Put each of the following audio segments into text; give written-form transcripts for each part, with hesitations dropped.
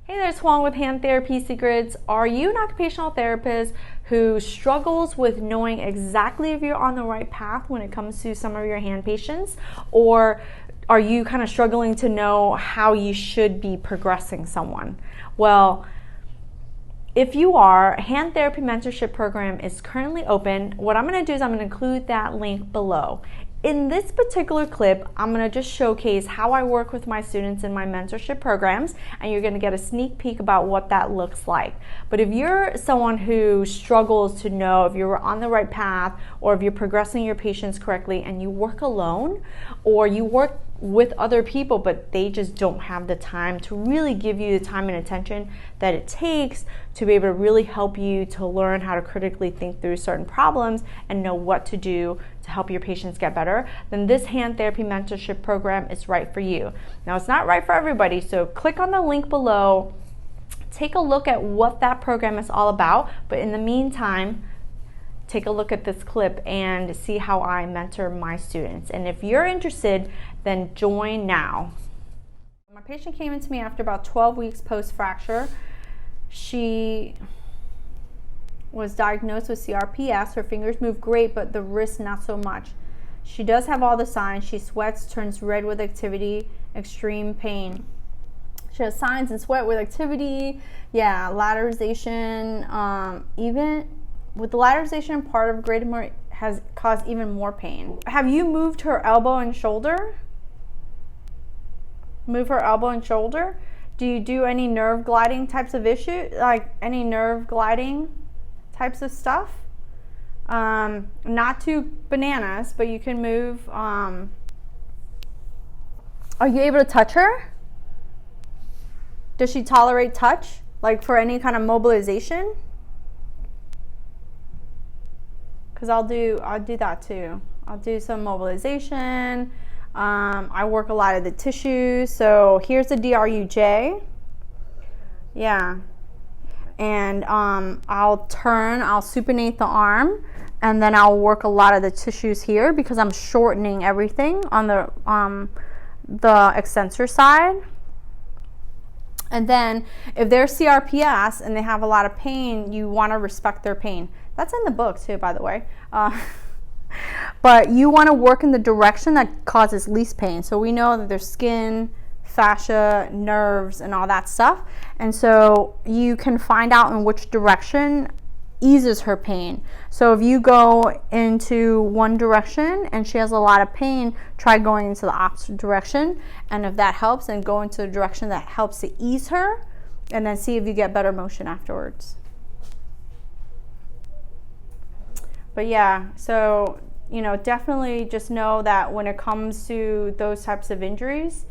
Hey there, it's Huang with Hand Therapy Secrets. Are you an occupational therapist who struggles with knowing exactly if you're on the right path when it comes to some of your hand patients? Or are you kind of struggling to know how you should be progressing someone? Well, if you are, Hand Therapy Mentorship Program is currently open. What I'm going to do is I'm going to include that link below. In this particular clip, I'm going to just showcase how I work with my students in my mentorship programs, and you're going to get a sneak peek about what that looks like. But if you're someone who struggles to know if you're on the right path or if you're progressing your patients correctly and you work alone or you work with other people but they just don't have the time to really give you the time and attention that it takes to be able to really help you to learn how to critically think through certain problems and know what to do to help your patients get better, then this Hand Therapy Mentorship Program is right for you. Now, it's not right for everybody, so click on the link below, take a look at what that program is all about, but in the meantime, take a look at this clip and see how I mentor my students. And if you're interested, then join now. My patient came into me after about 12 weeks post-fracture. She was diagnosed with CRPS. Her fingers move great, but the wrist not so much. She does have all the signs. She sweats, turns red with activity, extreme pain. She has signs and sweat with activity. Yeah, lateralization, even with the lateralization, part of greater more has caused even more pain. Have you moved her elbow and shoulder? Move her elbow and shoulder? Do you do any nerve gliding types of issue? Like any nerve gliding types of stuff? Not too bananas, but you can move. Are you able to touch her? Does she tolerate touch? Like for any kind of mobilization? Because I'll do that too. I'll do some mobilization. I work a lot of the tissues. So here's the DRUJ. Yeah. And I'll supinate the arm, and then I'll work a lot of the tissues here because I'm shortening everything on the extensor side. And then if they're CRPS and they have a lot of pain, you want to respect their pain. That's in the book too, by the way. But you want to work in the direction that causes least pain. So we know that there's skin, fascia, nerves, and all that stuff. And so you can find out in which direction eases her pain. So if you go into one direction and she has a lot of pain, try going into the opposite direction. And if that helps, then go into the direction that helps to ease her, and then see if you get better motion afterwards. But yeah, so, you know, definitely just know that when it comes to those types of injuries,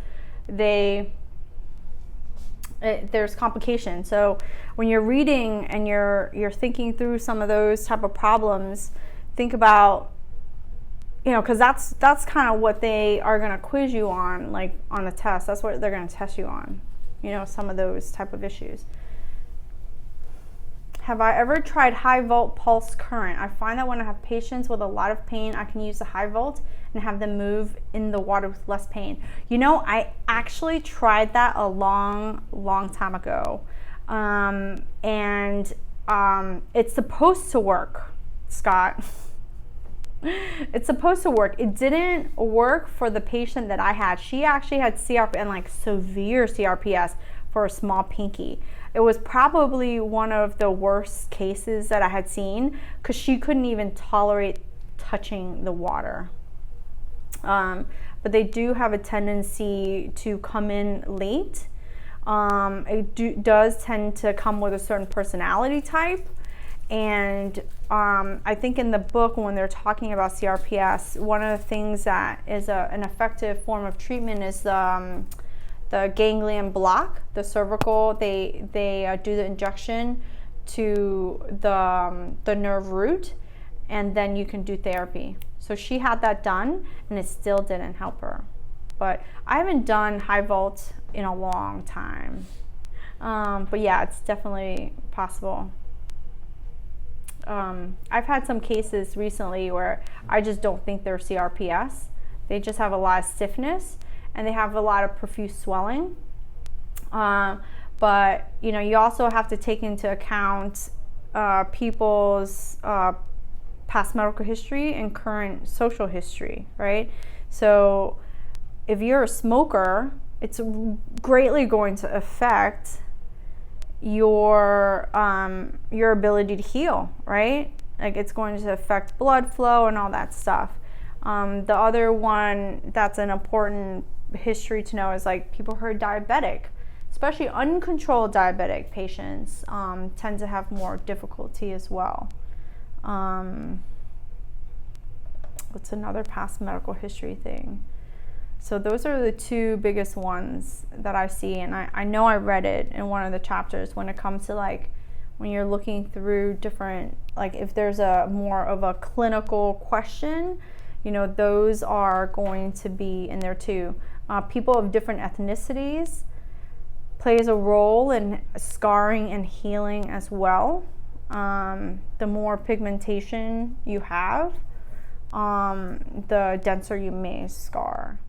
there's complications. So when you're reading and you're thinking through some of those type of problems, think about, you know, because that's kind of what they are going to quiz you on, like on the test. That's what they're going to test you on, you know, some of those type of issues. Have I ever tried high volt pulse current? I find that when I have patients with a lot of pain, I can use the high volt and have them move in the water with less pain. You know, I actually tried that a long time ago. It's supposed to work, Scott. It's supposed to work. It didn't work for the patient that I had. She actually had CRPS and like severe CRPS for a small pinky. It was probably one of the worst cases that I had seen because she couldn't even tolerate touching the water. But they do have a tendency to come in late. It does tend to come with a certain personality type. And I think in the book, when they're talking about CRPS, one of the things that is an effective form of treatment is the ganglion block, the cervical. They do the injection to the nerve root, and then you can do therapy. So she had that done, and it still didn't help her. But I haven't done high volt in a long time. But yeah, it's definitely possible. I've had some cases recently where I just don't think they're CRPS. They just have a lot of stiffness and they have a lot of profuse swelling. but you also have to take into account people's past medical history and current social history, right? So if you're a smoker, it's greatly going to affect your ability to heal, right? Like, it's going to affect blood flow and all that stuff. The other one that's an important history to know is like people who are diabetic, especially uncontrolled diabetic patients, tend to have more difficulty as well. What's another past medical history thing? So those are the two biggest ones that I see, and I know I read it in one of the chapters when it comes to like when you're looking through different, like if there's a more of a clinical question, those are going to be in there too. People of different ethnicities plays a role in scarring and healing as well. The more pigmentation you have, the denser you may scar.